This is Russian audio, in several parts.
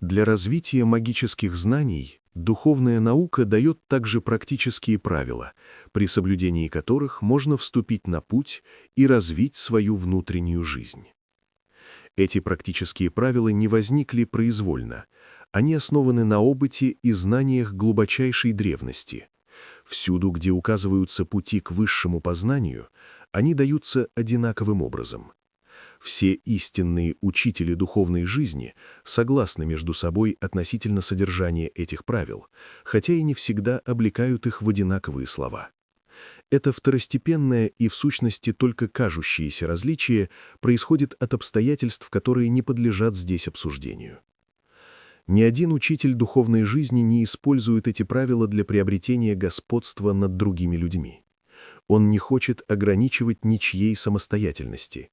Для развития магических знаний духовная наука дает также практические правила, при соблюдении которых можно вступить на путь и развить свою внутреннюю жизнь. Эти практические правила не возникли произвольно, они основаны на опыте и знаниях глубочайшей древности. Всюду, где указываются пути к высшему познанию, они даются одинаковым образом. Все истинные учители духовной жизни согласны между собой относительно содержания этих правил, хотя и не всегда облекают их в одинаковые слова. Это второстепенное и в сущности только кажущееся различие происходит от обстоятельств, которые не подлежат здесь обсуждению. Ни один учитель духовной жизни не использует эти правила для приобретения господства над другими людьми. Он не хочет ограничивать ничьей самостоятельности,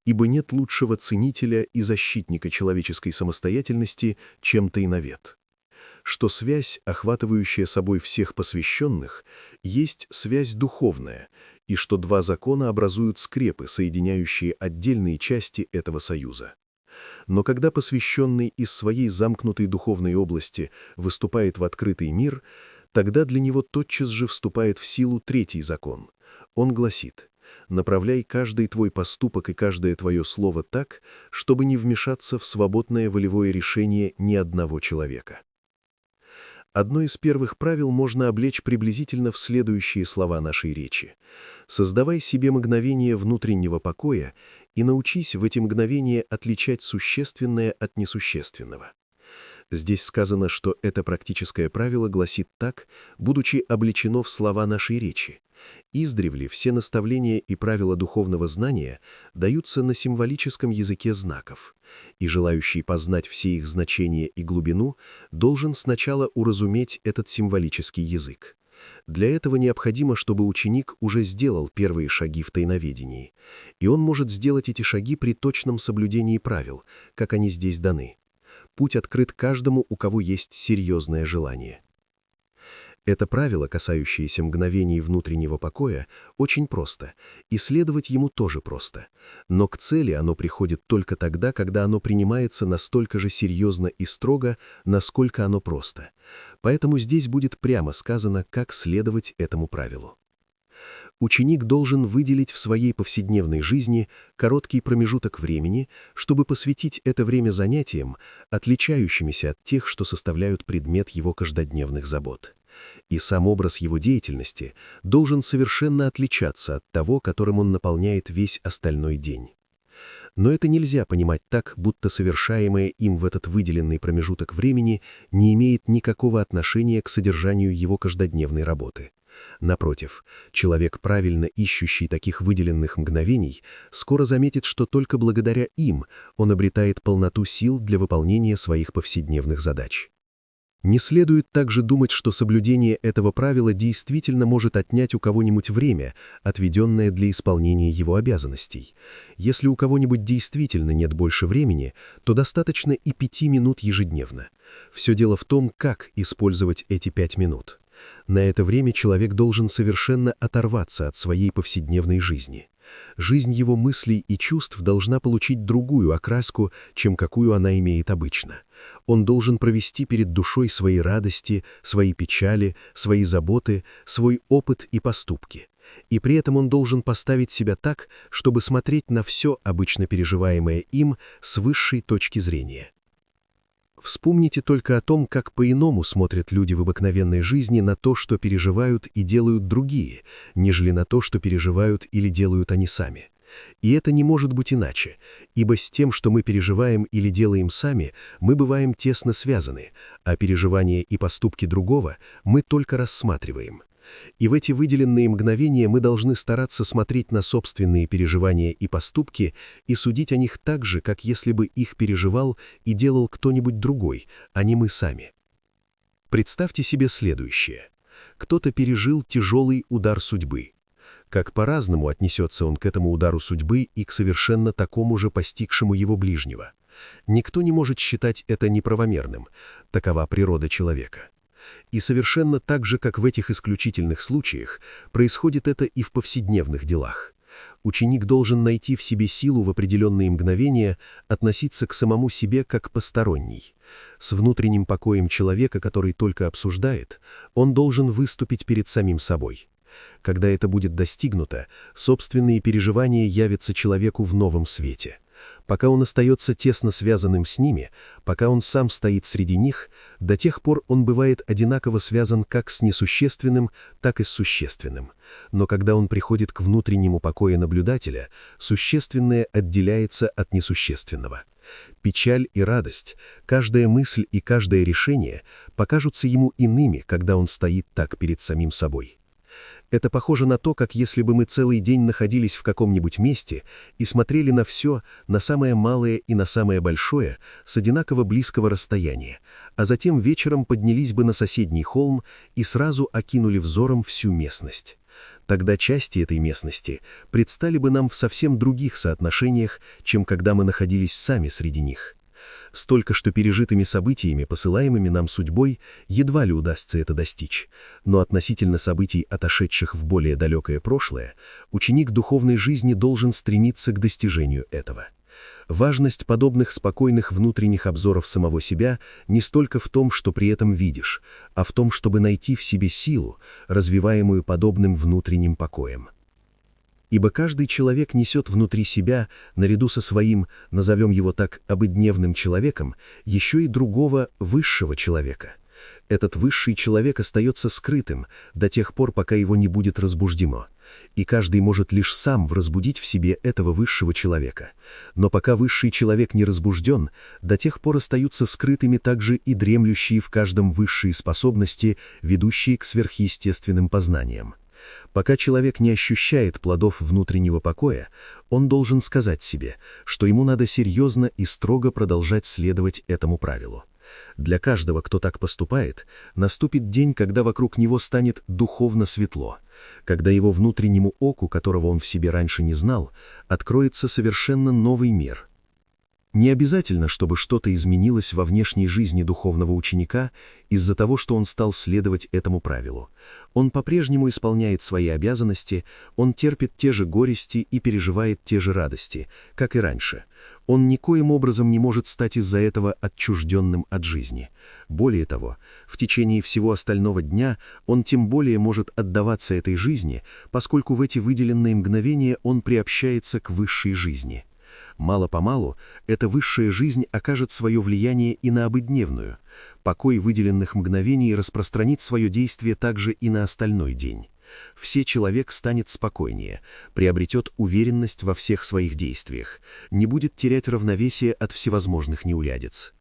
ибо нет лучшего ценителя и защитника человеческой самостоятельности, чем тайновед. Что связь, охватывающая собой всех посвященных, есть связь духовная, и что два закона образуют скрепы, соединяющие отдельные части этого союза. Но когда посвященный из своей замкнутой духовной области выступает в открытый мир, тогда для него тотчас же вступает в силу третий закон. Он гласит: «Направляй каждый твой поступок и каждое твое слово так, чтобы не вмешаться в свободное волевое решение ни одного человека». Одно из первых правил можно облечь приблизительно в следующие слова нашей речи. «Создавай себе мгновение внутреннего покоя и научись в эти мгновения отличать существенное от несущественного». Здесь сказано, что это практическое правило гласит так, будучи облечено в слова нашей речи. Издревле все наставления и правила духовного знания даются на символическом языке знаков, и желающий познать все их значения и глубину должен сначала уразуметь этот символический язык. Для этого необходимо, чтобы ученик уже сделал первые шаги в тайноведении, и он может сделать эти шаги при точном соблюдении правил, как они здесь даны. Путь открыт каждому, у кого есть серьезное желание. Это правило, касающееся мгновений внутреннего покоя, очень просто, и следовать ему тоже просто. Но к цели оно приходит только тогда, когда оно принимается настолько же серьезно и строго, насколько оно просто. Поэтому здесь будет прямо сказано, как следовать этому правилу. Ученик должен выделить в своей повседневной жизни короткий промежуток времени, чтобы посвятить это время занятиям, отличающимися от тех, что составляют предмет его каждодневных забот. И сам образ его деятельности должен совершенно отличаться от того, которым он наполняет весь остальной день. Но это нельзя понимать так, будто совершаемое им в этот выделенный промежуток времени не имеет никакого отношения к содержанию его каждодневной работы. Напротив, человек, правильно ищущий таких выделенных мгновений, скоро заметит, что только благодаря им он обретает полноту сил для выполнения своих повседневных задач. Не следует также думать, что соблюдение этого правила действительно может отнять у кого-нибудь время, отведенное для исполнения его обязанностей. Если у кого-нибудь действительно нет больше времени, то достаточно и 5 минут ежедневно. Все дело в том, как использовать эти 5 минут. На это время человек должен совершенно оторваться от своей повседневной жизни. Жизнь его мыслей и чувств должна получить другую окраску, чем какую она имеет обычно. Он должен провести перед душой свои радости, свои печали, свои заботы, свой опыт и поступки. И при этом он должен поставить себя так, чтобы смотреть на все обычно переживаемое им с высшей точки зрения. Вспомните только о том, как по-иному смотрят люди в обыкновенной жизни на то, что переживают и делают другие, нежели на то, что переживают или делают они сами. И это не может быть иначе, ибо с тем, что мы переживаем или делаем сами, мы бываем тесно связаны, а переживания и поступки другого мы только рассматриваем. И в эти выделенные мгновения мы должны стараться смотреть на собственные переживания и поступки и судить о них так же, как если бы их переживал и делал кто-нибудь другой, а не мы сами. Представьте себе следующее. Кто-то пережил тяжелый удар судьбы. Как по-разному отнесется он к этому удару судьбы и к совершенно такому же постигшему его ближнего. Никто не может считать это неправомерным. Такова природа человека. И совершенно так же, как в этих исключительных случаях, происходит это и в повседневных делах. Ученик должен найти в себе силу в определенные мгновения относиться к самому себе как посторонний. С внутренним покоем человека, который только обсуждает, он должен выступить перед самим собой. Когда это будет достигнуто, собственные переживания явятся человеку в новом свете. Пока он остается тесно связанным с ними, пока он сам стоит среди них, до тех пор он бывает одинаково связан как с несущественным, так и с существенным. Но когда он приходит к внутреннему покою наблюдателя, существенное отделяется от несущественного. Печаль и радость, каждая мысль и каждое решение покажутся ему иными, когда он стоит так перед самим собой. Это похоже на то, как если бы мы целый день находились в каком-нибудь месте и смотрели на все, на самое малое и на самое большое, с одинаково близкого расстояния, а затем вечером поднялись бы на соседний холм и сразу окинули взором всю местность. Тогда части этой местности предстали бы нам в совсем других соотношениях, чем когда мы находились сами среди них. С только что пережитыми событиями, посылаемыми нам судьбой, едва ли удастся это достичь, но относительно событий, отошедших в более далекое прошлое, ученик духовной жизни должен стремиться к достижению этого. Важность подобных спокойных внутренних обзоров самого себя не столько в том, что при этом видишь, а в том, чтобы найти в себе силу, развиваемую подобным внутренним покоем. Ибо каждый человек несет внутри себя, наряду со своим, назовем его так, обыдневным человеком, еще и другого, высшего человека. Этот высший человек остается скрытым до тех пор, пока его не будет разбуждено. И каждый может лишь сам возбудить в себе этого высшего человека. Но пока высший человек не разбужден, до тех пор остаются скрытыми также и дремлющие в каждом высшие способности, ведущие к сверхъестественным познаниям. Пока человек не ощущает плодов внутреннего покоя, он должен сказать себе, что ему надо серьезно и строго продолжать следовать этому правилу. Для каждого, кто так поступает, наступит день, когда вокруг него станет духовно светло, когда его внутреннему оку, которого он в себе раньше не знал, откроется совершенно новый мир. Не обязательно, чтобы что-то изменилось во внешней жизни духовного ученика из-за того, что он стал следовать этому правилу. Он по-прежнему исполняет свои обязанности, он терпит те же горести и переживает те же радости, как и раньше. Он никоим образом не может стать из-за этого отчужденным от жизни. Более того, в течение всего остального дня он тем более может отдаваться этой жизни, поскольку в эти выделенные мгновения он приобщается к высшей жизни. Мало-помалу эта высшая жизнь окажет свое влияние и на обыдневную. Покой выделенных мгновений распространит свое действие также и на остальной день. Все человек станет спокойнее, приобретет уверенность во всех своих действиях, не будет терять равновесие от всевозможных неурядиц.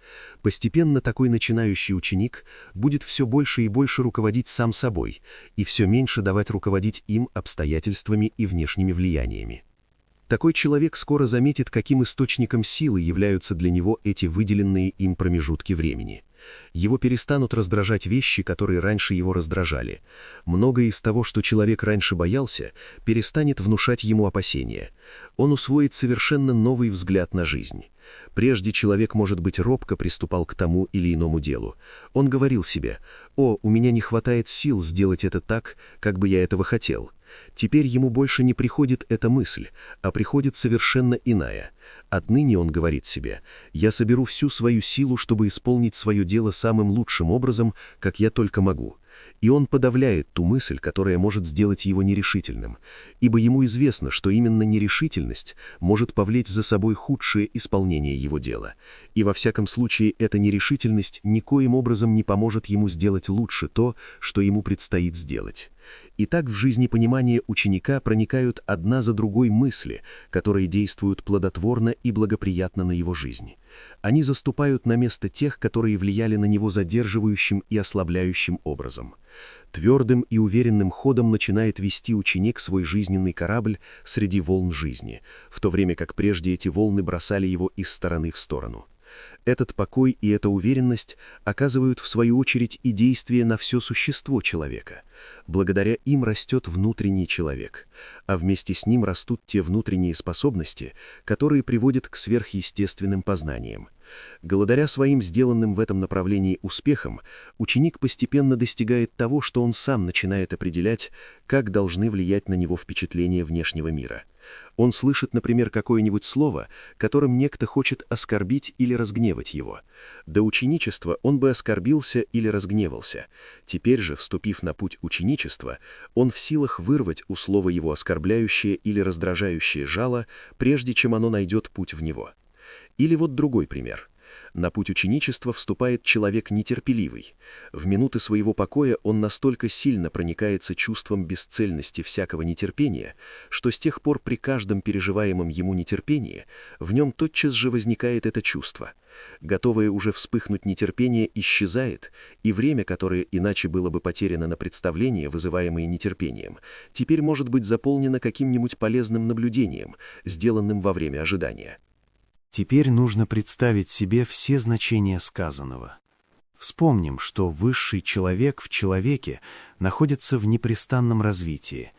Постепенно такой начинающий ученик будет все больше и больше руководить сам собой и все меньше давать руководить им обстоятельствами и внешними влияниями. Такой человек скоро заметит, каким источником силы являются для него эти выделенные им промежутки времени. Его перестанут раздражать вещи, которые раньше его раздражали. Многое из того, что человек раньше боялся, перестанет внушать ему опасения. Он усвоит совершенно новый взгляд на жизнь. Прежде человек, может быть, робко приступал к тому или иному делу. Он говорил себе: «О, у меня не хватает сил сделать это так, как бы я этого хотел». Теперь ему больше не приходит эта мысль, а приходит совершенно иная. Отныне он говорит себе: «Я соберу всю свою силу, чтобы исполнить свое дело самым лучшим образом, как я только могу». И он подавляет ту мысль, которая может сделать его нерешительным, ибо ему известно, что именно нерешительность может повлечь за собой худшее исполнение его дела. И во всяком случае эта нерешительность никоим образом не поможет ему сделать лучше то, что ему предстоит сделать. И так в жизни понимания ученика проникают одна за другой мысли, которые действуют плодотворно и благоприятно на его жизнь. Они заступают на место тех, которые влияли на него задерживающим и ослабляющим образом. Твердым и уверенным ходом начинает вести ученик свой жизненный корабль среди волн жизни, в то время как прежде эти волны бросали его из стороны в сторону. Этот покой и эта уверенность оказывают, в свою очередь, и действие на все существо человека. Благодаря им растет внутренний человек, а вместе с ним растут те внутренние способности, которые приводят к сверхъестественным познаниям. Благодаря своим сделанным в этом направлении успехам, ученик постепенно достигает того, что он сам начинает определять, как должны влиять на него впечатления внешнего мира. Он слышит, например, какое-нибудь слово, которым некто хочет оскорбить или разгневать его. До ученичества он бы оскорбился или разгневался. Теперь же, вступив на путь ученичества, он в силах вырвать у слова его оскорбляющее или раздражающее жало, прежде чем оно найдет путь в него. Или вот другой пример. На путь ученичества вступает человек нетерпеливый. В минуты своего покоя он настолько сильно проникается чувством бесцельности всякого нетерпения, что с тех пор при каждом переживаемом ему нетерпении в нем тотчас же возникает это чувство. Готовое уже вспыхнуть нетерпение исчезает, и время, которое иначе было бы потеряно на представления, вызываемые нетерпением, теперь может быть заполнено каким-нибудь полезным наблюдением, сделанным во время ожидания. Теперь нужно представить себе все значения сказанного. Вспомним, что высший человек в человеке находится в непрестанном развитии,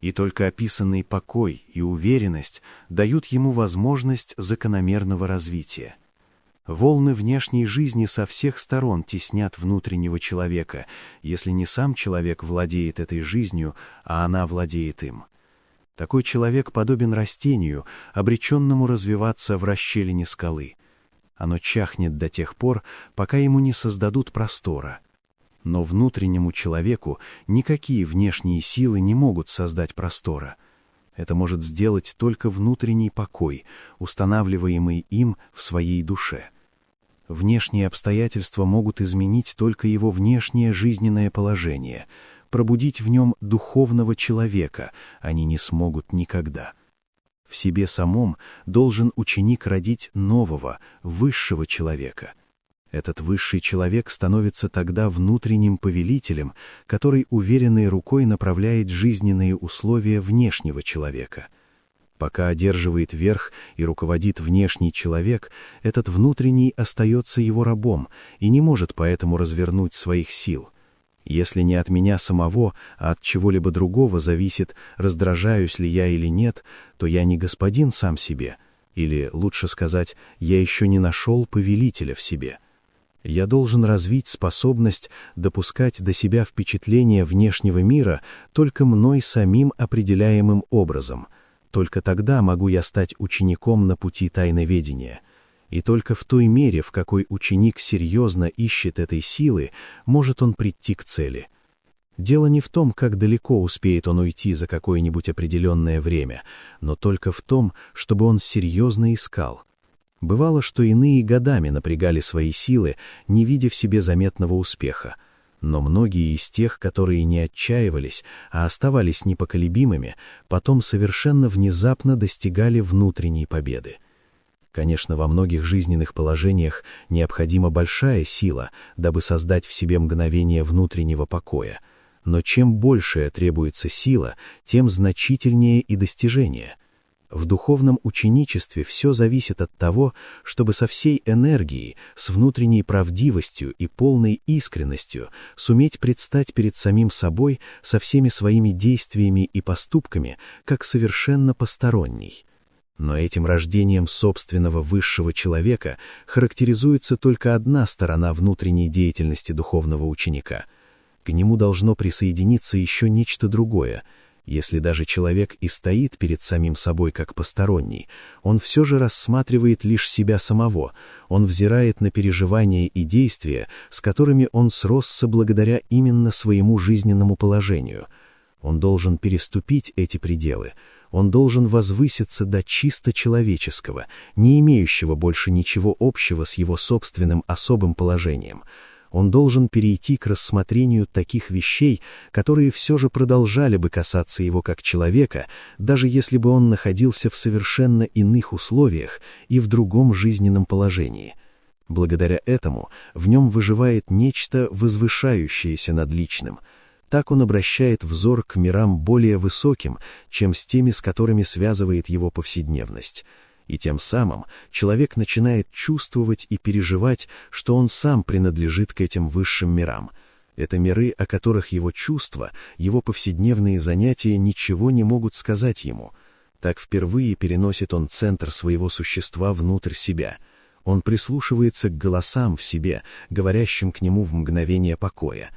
и только описанный покой и уверенность дают ему возможность закономерного развития. Волны внешней жизни со всех сторон теснят внутреннего человека, если не сам человек владеет этой жизнью, а она владеет им. Такой человек подобен растению, обреченному развиваться в расщелине скалы. Оно чахнет до тех пор, пока ему не создадут простора. Но внутреннему человеку никакие внешние силы не могут создать простора. Это может сделать только внутренний покой, устанавливаемый им в своей душе. Внешние обстоятельства могут изменить только его внешнее жизненное положение — пробудить в нем духовного человека они не смогут никогда. В себе самом должен ученик родить нового, высшего человека. Этот высший человек становится тогда внутренним повелителем, который уверенной рукой направляет жизненные условия внешнего человека. Пока одерживает верх и руководит внешний человек, этот внутренний остается его рабом и не может поэтому развернуть своих сил. Если не от меня самого, а от чего-либо другого зависит, раздражаюсь ли я или нет, то я не господин сам себе, или, лучше сказать, я еще не нашел повелителя в себе. Я должен развить способность допускать до себя впечатления внешнего мира только мной самим определяемым образом. Только тогда могу я стать учеником на пути тайноведения. И только в той мере, в какой ученик серьезно ищет этой силы, может он прийти к цели. Дело не в том, как далеко успеет он уйти за какое-нибудь определенное время, но только в том, чтобы он серьезно искал. Бывало, что иные годами напрягали свои силы, не видя в себе заметного успеха. Но многие из тех, которые не отчаивались, а оставались непоколебимыми, потом совершенно внезапно достигали внутренней победы. Конечно, во многих жизненных положениях необходима большая сила, дабы создать в себе мгновение внутреннего покоя. Но чем большая требуется сила, тем значительнее и достижение. В духовном ученичестве все зависит от того, чтобы со всей энергией, с внутренней правдивостью и полной искренностью суметь предстать перед самим собой со всеми своими действиями и поступками, как совершенно посторонний. Но этим рождением собственного высшего человека характеризуется только одна сторона внутренней деятельности духовного ученика. К нему должно присоединиться еще нечто другое. Если даже человек и стоит перед самим собой как посторонний, он все же рассматривает лишь себя самого, он взирает на переживания и действия, с которыми он сросся благодаря именно своему жизненному положению. Он должен переступить эти пределы, он должен возвыситься до чисто человеческого, не имеющего больше ничего общего с его собственным особым положением. Он должен перейти к рассмотрению таких вещей, которые все же продолжали бы касаться его как человека, даже если бы он находился в совершенно иных условиях и в другом жизненном положении. Благодаря этому в нем выживает нечто возвышающееся над личным. Так он обращает взор к мирам более высоким, чем с теми, с которыми связывает его повседневность. И тем самым человек начинает чувствовать и переживать, что он сам принадлежит к этим высшим мирам. Это миры, о которых его чувства, его повседневные занятия ничего не могут сказать ему. Так впервые переносит он центр своего существа внутрь себя. Он прислушивается к голосам в себе, говорящим к нему в мгновение покоя.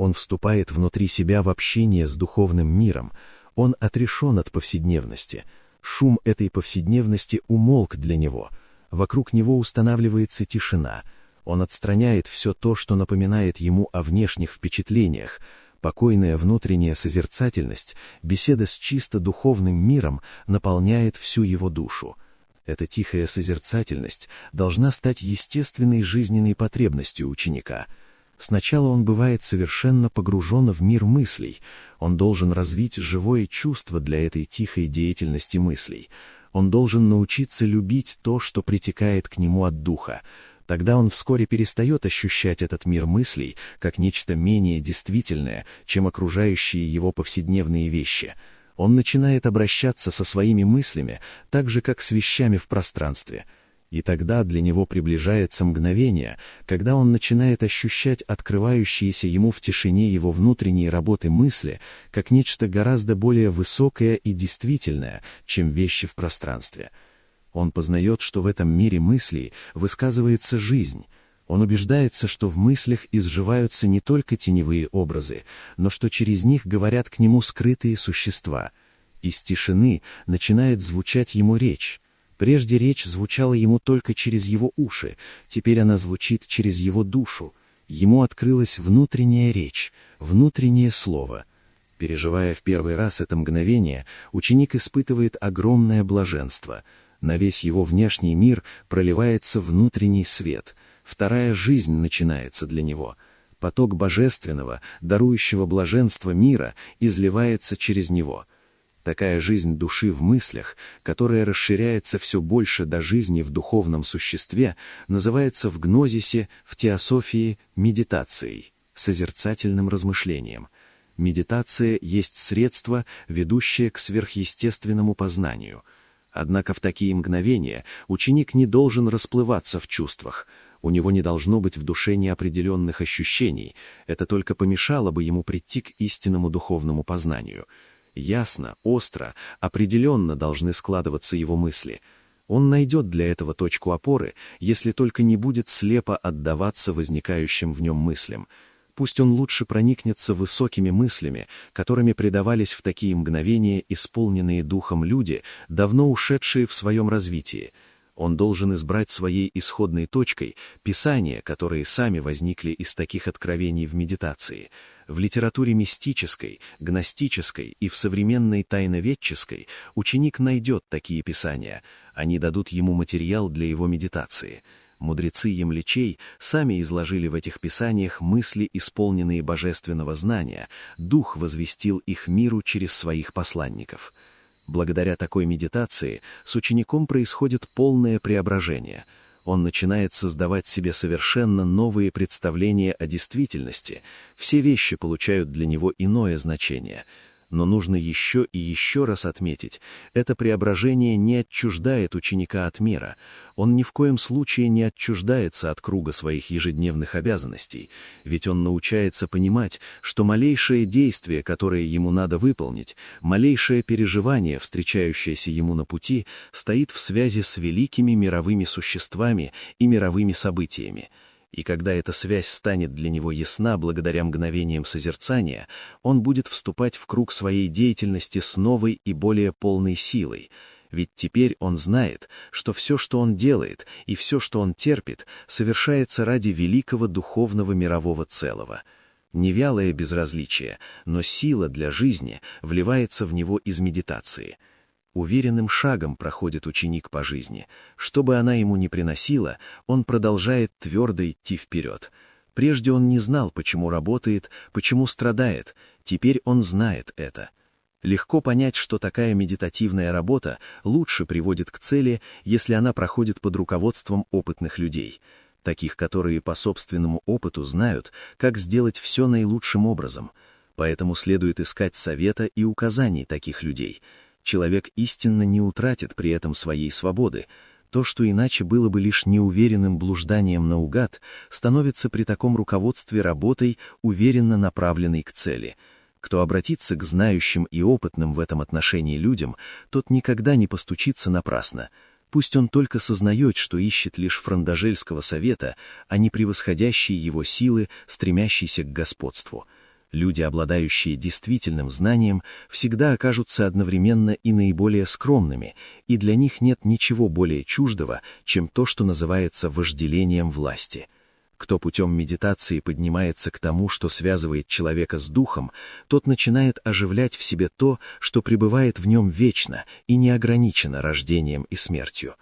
Он вступает внутри себя в общение с духовным миром. Он отрешен от повседневности. Шум этой повседневности умолк для него. Вокруг него устанавливается тишина. Он отстраняет все то, что напоминает ему о внешних впечатлениях. Покойная внутренняя созерцательность, беседа с чисто духовным миром наполняет всю его душу. Эта тихая созерцательность должна стать естественной жизненной потребностью ученика. Сначала он бывает совершенно погружен в мир мыслей. Он должен развить живое чувство для этой тихой деятельности мыслей. Он должен научиться любить то, что притекает к нему от духа. Тогда он вскоре перестает ощущать этот мир мыслей как нечто менее действительное, чем окружающие его повседневные вещи. Он начинает обращаться со своими мыслями так же, как с вещами в пространстве. И тогда для него приближается мгновение, когда он начинает ощущать открывающиеся ему в тишине его внутренней работы мысли как нечто гораздо более высокое и действительное, чем вещи в пространстве. Он познает, что в этом мире мыслей высказывается жизнь. Он убеждается, что в мыслях изживаются не только теневые образы, но что через них говорят к нему скрытые существа. Из тишины начинает звучать ему речь. Прежде речь звучала ему только через его уши, теперь она звучит через его душу. Ему открылась внутренняя речь, внутреннее слово. Переживая в первый раз это мгновение, ученик испытывает огромное блаженство. На весь его внешний мир проливается внутренний свет. Вторая жизнь начинается для него. Поток божественного, дарующего блаженство мира, изливается через него. Такая жизнь души в мыслях, которая расширяется все больше до жизни в духовном существе, называется в гнозисе, в теософии, медитацией, созерцательным размышлением. Медитация есть средство, ведущее к сверхъестественному познанию. Однако в такие мгновения ученик не должен расплываться в чувствах. У него не должно быть в душе неопределенных ощущений. Это только помешало бы ему прийти к истинному духовному познанию. Ясно, остро, определенно должны складываться его мысли. Он найдет для этого точку опоры, если только не будет слепо отдаваться возникающим в нем мыслям. Пусть он лучше проникнется высокими мыслями, которыми предавались в такие мгновения исполненные духом люди, давно ушедшие в своем развитии. Он должен избрать своей исходной точкой писания, которые сами возникли из таких откровений в медитации. В литературе мистической, гностической и в современной тайноведческой ученик найдет такие писания. Они дадут ему материал для его медитации. Мудрецы Емличей сами изложили в этих писаниях мысли, исполненные божественного знания, Дух возвестил их миру через своих посланников. Благодаря такой медитации с учеником происходит полное преображение. Он начинает создавать себе совершенно новые представления о действительности, все вещи получают для него иное значение. Но нужно еще и еще раз отметить, это преображение не отчуждает ученика от мира. Он ни в коем случае не отчуждается от круга своих ежедневных обязанностей, ведь он научается понимать, что малейшее действие, которое ему надо выполнить, малейшее переживание, встречающееся ему на пути, стоит в связи с великими мировыми существами и мировыми событиями. И когда эта связь станет для него ясна благодаря мгновениям созерцания, он будет вступать в круг своей деятельности с новой и более полной силой. Ведь теперь он знает, что все, что он делает, и все, что он терпит, совершается ради великого духовного мирового целого. Не вялое безразличие, но сила для жизни вливается в него из медитации. Уверенным шагом проходит ученик по жизни. Что бы она ему ни приносила, он продолжает твердо идти вперед. Прежде он не знал, почему работает, почему страдает. Теперь он знает это. Легко понять, что такая медитативная работа лучше приводит к цели, если она проходит под руководством опытных людей, таких, которые по собственному опыту знают, как сделать все наилучшим образом. Поэтому следует искать совета и указаний таких людей. Человек истинно не утратит при этом своей свободы. То, что иначе было бы лишь неуверенным блужданием наугад, становится при таком руководстве работой, уверенно направленной к цели. Кто обратится к знающим и опытным в этом отношении людям, тот никогда не постучится напрасно. Пусть он только сознает, что ищет лишь франдажельского совета, а не превосходящие его силы, стремящиеся к господству. Люди, обладающие действительным знанием, всегда окажутся одновременно и наиболее скромными, и для них нет ничего более чуждого, чем то, что называется вожделением власти. Кто путем медитации поднимается к тому, что связывает человека с духом, тот начинает оживлять в себе то, что пребывает в нем вечно и не ограничено рождением и смертью.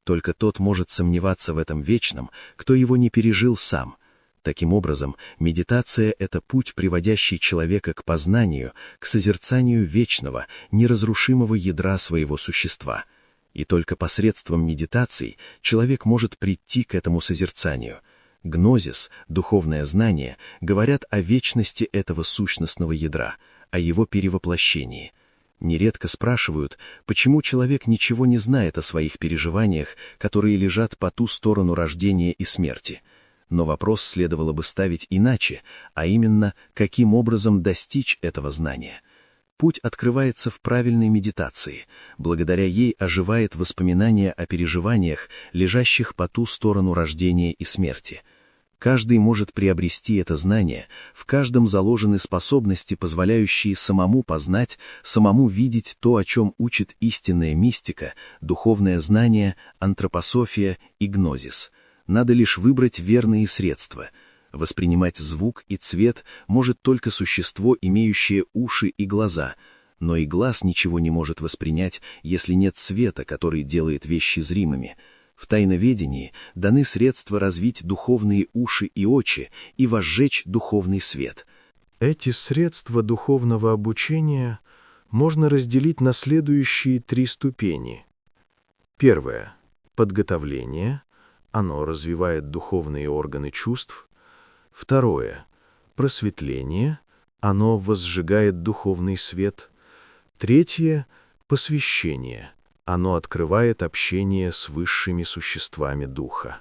Только тот может сомневаться в этом вечном, кто его не пережил сам. Таким образом, медитация — это путь, приводящий человека к познанию, к созерцанию вечного, неразрушимого ядра своего существа. И только посредством медитаций человек может прийти к этому созерцанию. Гнозис, духовное знание, говорят о вечности этого сущностного ядра, о его перевоплощении. Нередко спрашивают, почему человек ничего не знает о своих переживаниях, которые лежат по ту сторону рождения и смерти. Но вопрос следовало бы ставить иначе, а именно, каким образом достичь этого знания. Путь открывается в правильной медитации. Благодаря ей оживает воспоминание о переживаниях, лежащих по ту сторону рождения и смерти. Каждый может приобрести это знание, в каждом заложены способности, позволяющие самому познать, самому видеть то, о чем учит истинная мистика, духовное знание, антропософия и гнозис. Надо лишь выбрать верные средства. Воспринимать звук и цвет может только существо, имеющее уши и глаза, но и глаз ничего не может воспринять, если нет света, который делает вещи зримыми. В тайноведении даны средства развить духовные уши и очи и возжечь духовный свет. Эти средства духовного обучения можно разделить на следующие 3 ступени. Первое — подготовление. Оно развивает духовные органы чувств. Второе — просветление. Оно возжигает духовный свет. Третье — посвящение. Оно открывает общение с высшими существами духа.